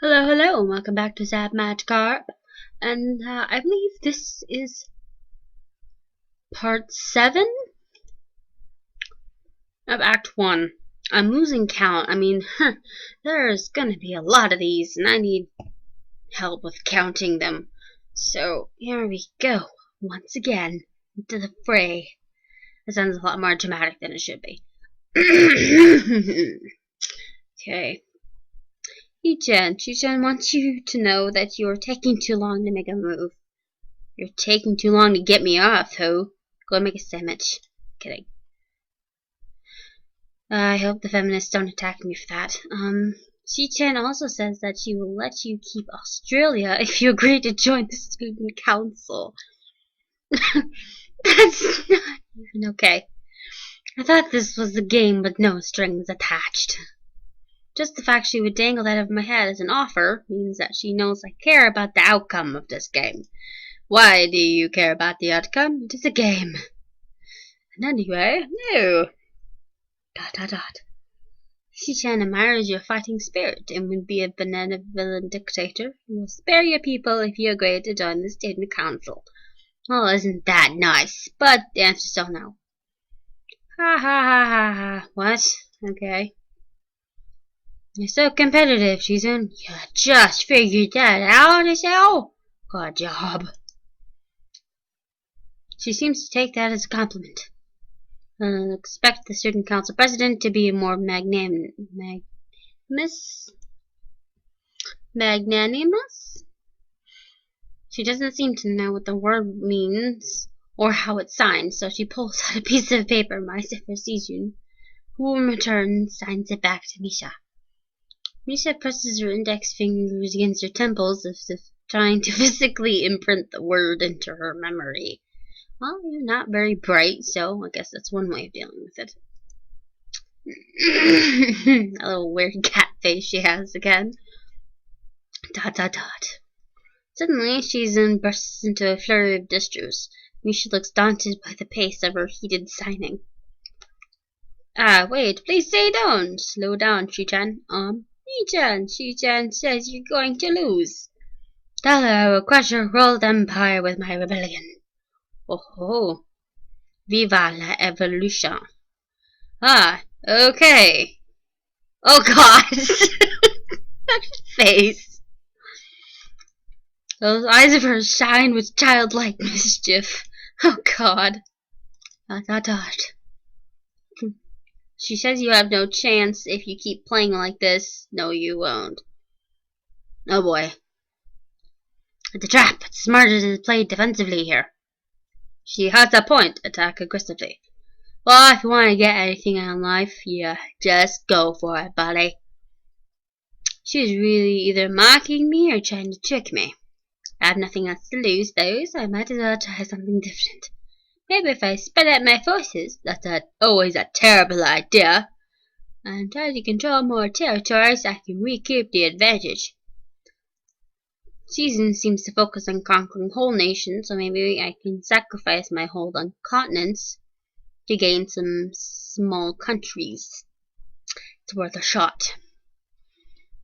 Hello, hello, and welcome back to Zap Match Carp. And I believe this is part 7 of Act 1. I'm losing count. There's gonna be a lot of these, and I need help with counting them. So, here we go. Once again, into the fray. That sounds a lot more dramatic than it should be. Okay. Shichen wants you to know that you're taking too long to make a move. You're taking too long to get me off, ho. Go make a sandwich. Kidding. I hope the feminists don't attack me for that. Shichen also says that she will let you keep Australia if you agree to join the student council. That's not even okay. I thought this was a game with no strings attached. Just the fact she would dangle that over my head as an offer means that she knows I care about the outcome of this game. Why do you care about the outcome? It is a game. And anyway, no. ... Shichen admires your fighting spirit and would be a benevolent dictator who will spare your people if you agree to join the student council. Well, isn't that nice? But the answer's still no. Ha ha ha ha ha. What? Okay. You're so competitive, Shizen. You just figured that out, yourself? Good job. She seems to take that as a compliment. Expect the student council president to be more magnanimous? She doesn't seem to know what the word means or how it's signed, so she pulls out a piece of paper, marks it for Sijun, who in return signs it back to Misha. Misha presses her index fingers against her temples as if trying to physically imprint the word into her memory. Well, you're not very bright, so I guess that's one way of dealing with it. A little weird cat face she has again. ... Suddenly, Shizen bursts into a flurry of distress. Misha looks daunted by the pace of her heated signing. Wait, please say don't. Slow down, Shichen. Shichen says you're going to lose. Tell her I will crush your world empire with my rebellion. Oh, viva la evolution. Okay. Oh God, that face. Those eyes of hers shine with childlike mischief. Oh God. ... She says you have no chance if you keep playing like this. No, you won't. Oh boy. It's a trap. It's smarter to play defensively here. She has a point. Attack aggressively. Well, if you want to get anything out of life, yeah, just go for it, buddy. She's really either mocking me or trying to trick me. I have nothing else to lose, though, so I might as well try something different. Maybe if I spread out my forces, that's always a terrible idea, and try to control more territories, I can recoup the advantage. Season seems to focus on conquering whole nations, so maybe I can sacrifice my hold on continents to gain some small countries. It's worth a shot.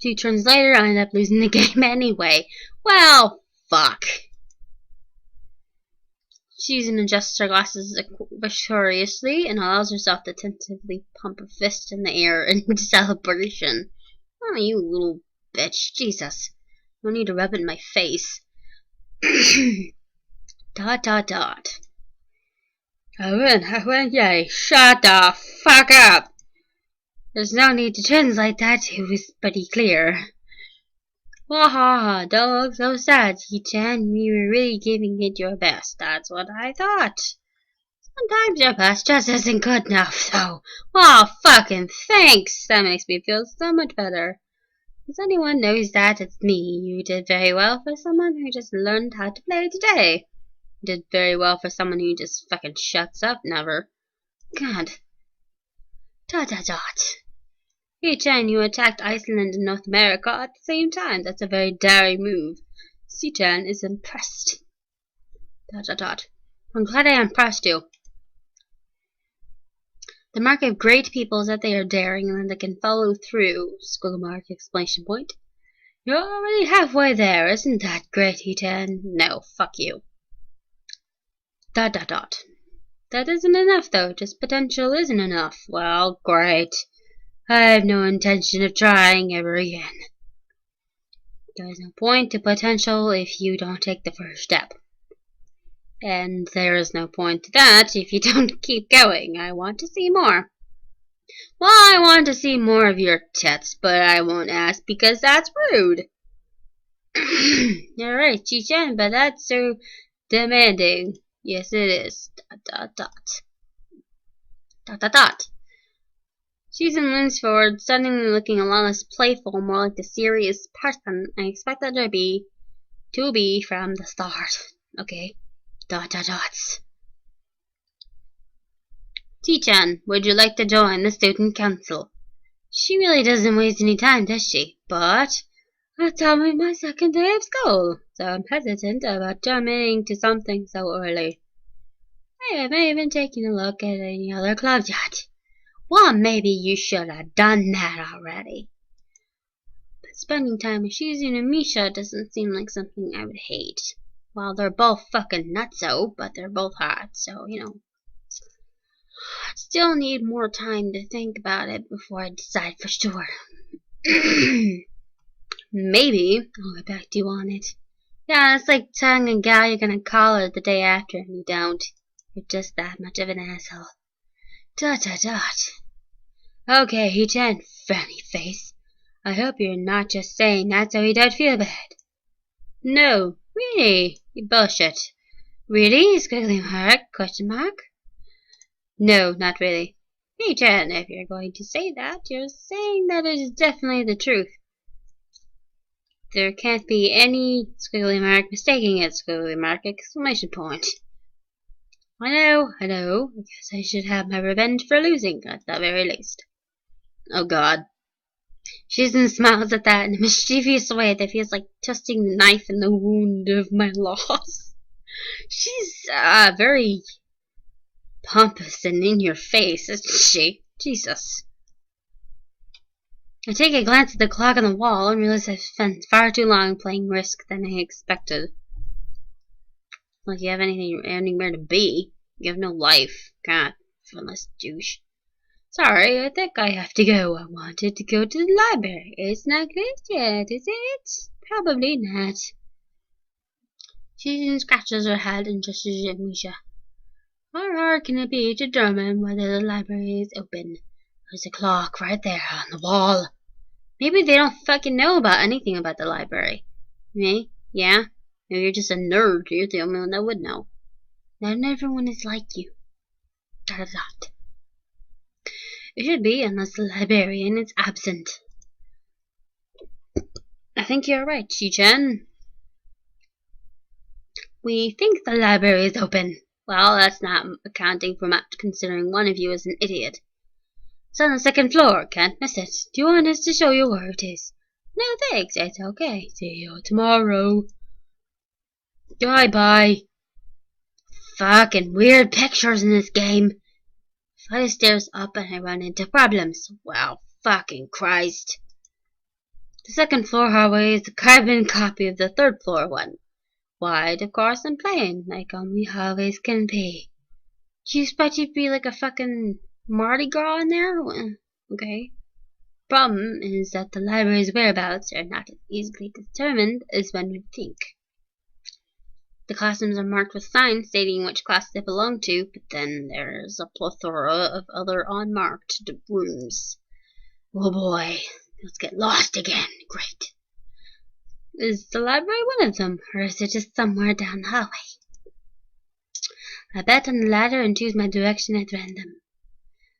2 turns later, I end up losing the game anyway. Well, fuck. Season adjusts her glasses victoriously and allows herself to tentatively pump her fist in the air in celebration. Oh, you little bitch. Jesus. No need to rub it in my face. ... I win, yay. Shut the fuck up. There's no need to translate that. It was pretty clear. Waha, don't look so sad, He-chan. You were really giving it your best. That's what I thought. Sometimes your best just isn't good enough, though. Oh, fucking thanks. That makes me feel so much better. If anyone knows that, it's me. You did very well for someone who just learned how to play today. You did very well for someone who just fucking shuts up never. God. ... He-chan, you attacked Iceland and North America at the same time. That's a very daring move. Si-chan is impressed. ... I'm glad I impressed you. The mark of great people is that they are daring and that they can follow through. Squiggle mark, exclamation point. You're already halfway there, isn't that great, Ethan? No, fuck you. ... That isn't enough, though. Just potential isn't enough. Well, great. I have no intention of trying ever again. There is no point to potential if you don't take the first step. And there is no point to that if you don't keep going. I want to see more. Well, I want to see more of your tits, but I won't ask because that's rude. You're right, Chi-chan, but that's so demanding. Yes, it is. ... Susan leans forward, suddenly looking a lot less playful, more like the serious person I expected her to be from the start. Okay. ... Chi-chan, would you like to join the student council? She really doesn't waste any time, does she? But it's only my second day of school, so I'm hesitant about jumping to something so early. I haven't even taken a look at any other clubs yet. Well, maybe you should have done that already. But spending time with Shizune and Misha doesn't seem like something I would hate. Well, they're both fucking nutso, but they're both hot, so, you know. Still need more time to think about it before I decide for sure. Maybe I'll get back to you on it. Yeah, it's like telling a gal you're gonna call her the day after and you don't. You're just that much of an asshole. ... Okay, He-chan, frowny face. I hope you're not just saying that so he don't feel bad. No, really? You bullshit. Really? Squiggly mark? Question mark? No, not really. He-chan, if you're going to say that, you're saying that it is definitely the truth. There can't be any squiggly mark mistaking it, squiggly mark, exclamation point. I know. I guess I should have my revenge for losing, at the very least. Oh god. Shizun smiles at that in a mischievous way that feels like twisting the knife in the wound of my loss. She's very pompous and in your face, isn't she? Jesus. I take a glance at the clock on the wall and realize I've spent far too long playing Risk than I expected. Like you have anywhere to be. You have no life. God, funless douche. Sorry, I think I have to go. I wanted to go to the library. It's not closed yet, is it? Probably not. She scratches her head and gestures at Misha. How hard can it be to determine whether the library is open? There's a clock right there on the wall. Maybe they don't fucking know about anything about the library. Me? Yeah? Maybe you're just a nerd. You're the only one that would know. Not everyone is like you. ... It should be, unless the librarian is absent. I think you're right, Chi-chan. We think the library is open. Well, that's not accounting for much, considering one of you is an idiot. It's on the second floor. Can't miss it. Do you want us to show you where it is? No, thanks. It's okay. See you tomorrow. Bye-bye. Fucking weird pictures in this game. Flight of stairs up and I run into problems. Wow, fucking Christ. The second floor hallway is a carbon copy of the third floor one. Wide, of course, and plain, like only hallways can be. Do you expect it to be like a fucking Mardi Gras in there? Okay. Problem is that the library's whereabouts are not as easily determined as one would think. The classrooms are marked with signs stating which class they belong to, but then there's a plethora of other unmarked rooms. Oh boy, let's get lost again. Great. Is the library one of them, or is it just somewhere down the hallway? I bet on the ladder and choose my direction at random.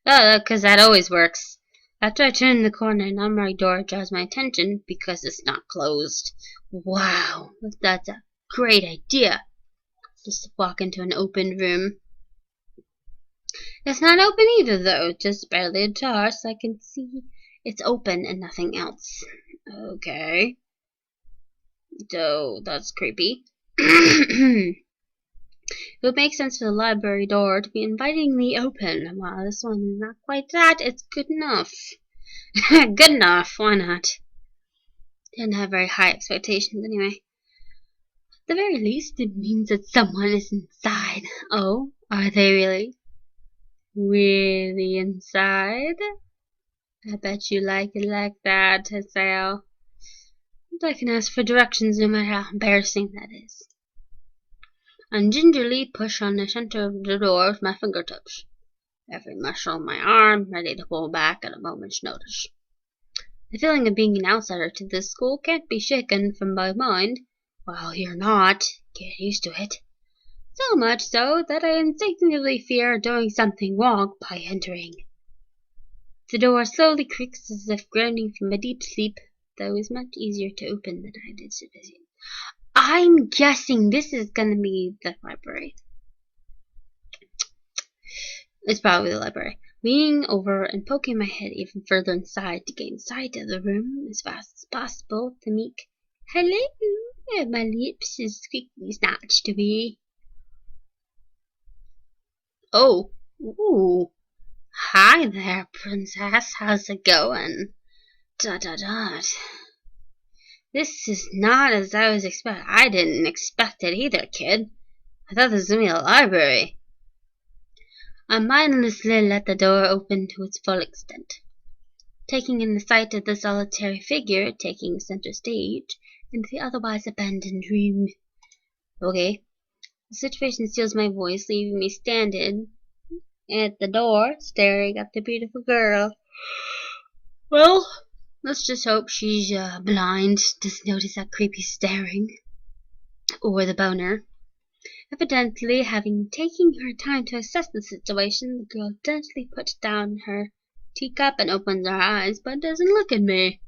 Oh, 'cause that always works. After I turn the corner, an unmarked door draws my attention because it's not closed. Wow, that's a great idea. Just walk into an open room. It's not open either, though. Just barely ajar, so I can see it's open and nothing else. Okay. So, that's creepy. It would make sense for the library door to be invitingly open. While this one is not quite that, it's good enough. Good enough, why not? Didn't have very high expectations anyway. At the very least, it means that someone is inside. Oh, are they really? Really inside? I bet you like it like that, Teseo. And I can ask for directions no matter how embarrassing that is. And gingerly push on the center of the door with my fingertips. Every muscle in my arm ready to pull back at a moment's notice. The feeling of being an outsider to this school can't be shaken from my mind. Well, you're not. Get used to it. So much so that I instinctively fear doing something wrong by entering. The door slowly creaks as if grounding from a deep sleep, though is much easier to open than I did supposing. I'm guessing this is gonna be the library. It's probably the library. Leaning over and poking my head even further inside to gain sight of the room as fast as possible, the meek "Hello" at my lips is quickly snatched away. Oh, ooh. Hi there, princess. How's it going? Dot dot dot. This is not as I was expecting. I didn't expect it either, kid. I thought this was gonna be a library. I mindlessly let the door open to its full extent, taking in the sight of the solitary figure taking center stage in the otherwise abandoned room. Okay, the situation steals my voice, leaving me standing at the door, staring at the beautiful girl. Well, let's just hope she's blind, doesn't notice that creepy staring. Or the boner. Evidently, having taken her time to assess the situation, the girl gently puts down her teacup and opens her eyes, but doesn't look at me.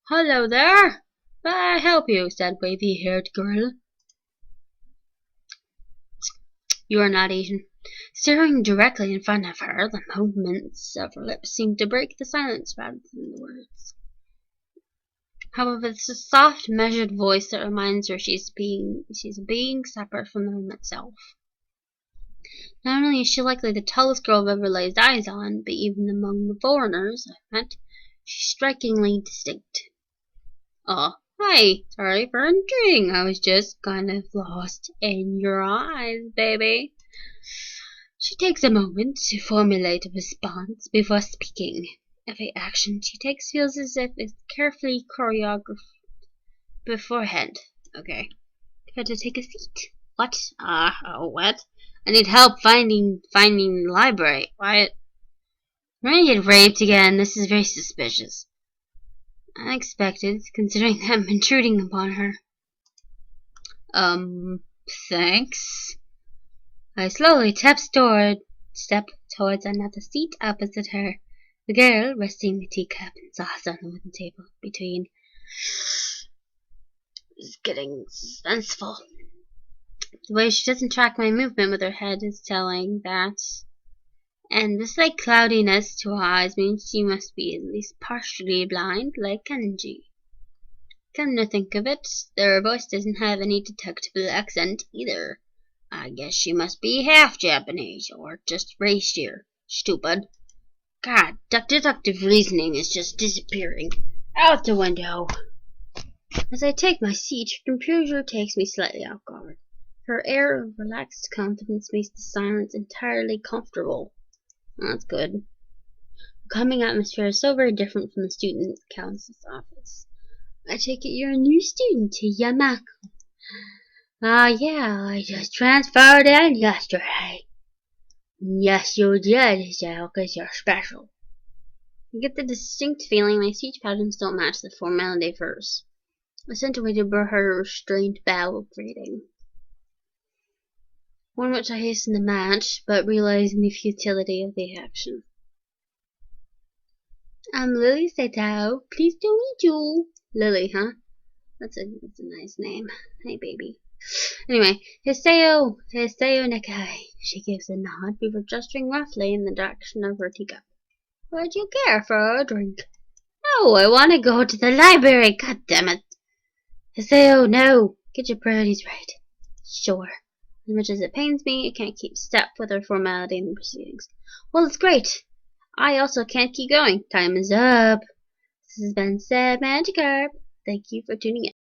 Hello there! May I help you? Said wavy-haired girl. You are not Asian. Staring directly in front of her, the movements of her lips seemed to break the silence rather than the words. However, it's a soft, measured voice that reminds her she's a being separate from the room itself. Not only is she likely the tallest girl I've ever laid eyes on, but even among the foreigners I've met, she's strikingly distinct. Oh, hi! Sorry for intruding. I was just kind of lost in your eyes, baby. She takes a moment to formulate a response before speaking. Every action she takes feels as if it's carefully choreographed beforehand. Okay. Got to take a seat. What? What? I need help finding the library. Why? I'm going to get raped again. This is very suspicious. Unexpected, considering that I'm intruding upon her. Thanks. I slowly step towards another seat opposite her. The girl, resting the teacup and sauce on the wooden table between, is getting suspenseful. The way she doesn't track my movement with her head is telling that. And the slight cloudiness to her eyes means she must be at least partially blind, like Kenji. Come to think of it, her voice doesn't have any detectable accent either. I guess she must be half Japanese, or just raised here. Stupid. God, deductive reasoning is just disappearing. Out the window. As I take my seat, her composure takes me slightly off guard. Her air of relaxed confidence makes the silence entirely comfortable. That's good. The calming atmosphere is so very different from the student council's office. I take it you're a new student to Yamako. Yeah, I just transferred in yesterday. Yes, you did, so, 'cause you're special. I get the distinct feeling my speech patterns don't match the formality of hers. Accentuated by her restrained bow of greeting. One which I hasten to match, but realizing the futility of the action. I'm Lily Sato. Pleased to meet you. Lily, huh? That's a nice name. Hey, baby. Anyway, Hiseo Nekai. She gives a nod before gesturing roughly in the direction of her teacup. Would you care for a drink? No, I want to go to the library. God damn it. Hiseo, no. Get your priorities right. Sure. As much as it pains me, I can't keep step with her formality in the proceedings. Well, it's great. I also can't keep going. Time is up. This has been said, Magikarp. Thank you for tuning in.